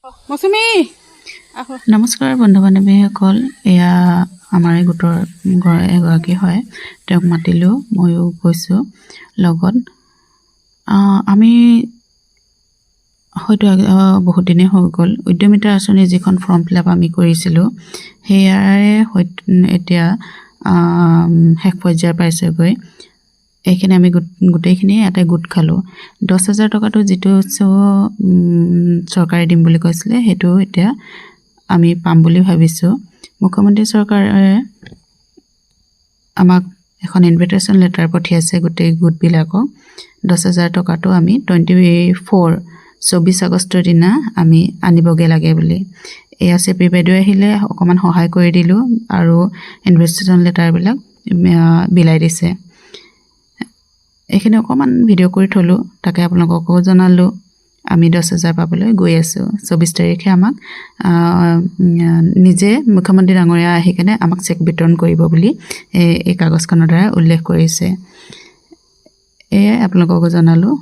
মৌচুমী নমস্কাৰ বন্ধু বান্ধৱীসকল এয়া আমাৰ গোটৰ এগৰাকী হয় তেওঁক মাতিলোঁ ময়ো গৈছোঁ লগত আমি হয়তো বহুত দিনেই হৈ গ'ল উদ্যমিতা আঁচনি যিখন ফৰ্ম ফিল আপ আমি কৰিছিলোঁ সেয়াৰে এতিয়া শেষ পৰ্যায় পাইছেগৈ এইখিনি আমি গোটেইখিনি এটা গোট খালোঁ 10,000 টকাটো যিটো চৰকাৰে দিম বুলি কৈছিলে সেইটো এতিয়া আমি পাম বুলি ভাবিছোঁ মুখ্যমন্ত্ৰী চৰকাৰে আমাক এখন ইনভিটেশ্যন লেটাৰ পঠিয়াইছে গোটেই গোটবিলাকক 10,000 টকাটো আমি 24 আগষ্টৰ দিনা আমি আনিবগে লাগে বুলি এয়া চেপি বাইদেউ আহিলে অকমান সহায় কৰি দিলোঁ আৰু ইনভিটেশ্যন লেটাৰবিলাক বিলাই দিছে এইখিনি অকমান ভিডিঅ' কৰি থলোঁ তাকে আপোনালোককো জনালোঁ আমি 10,000 পাবলৈ গৈ আছোঁ 24 তাৰিখে আমাক নিজে মুখ্যমন্ত্ৰী ডাঙৰীয়া আহি কেনে আমাক চেক বিতৰণ কৰিব বুলি এই কাগজখনৰ দ্বাৰা উল্লেখ কৰিছে এয়াই আপোনালোককো জনালোঁ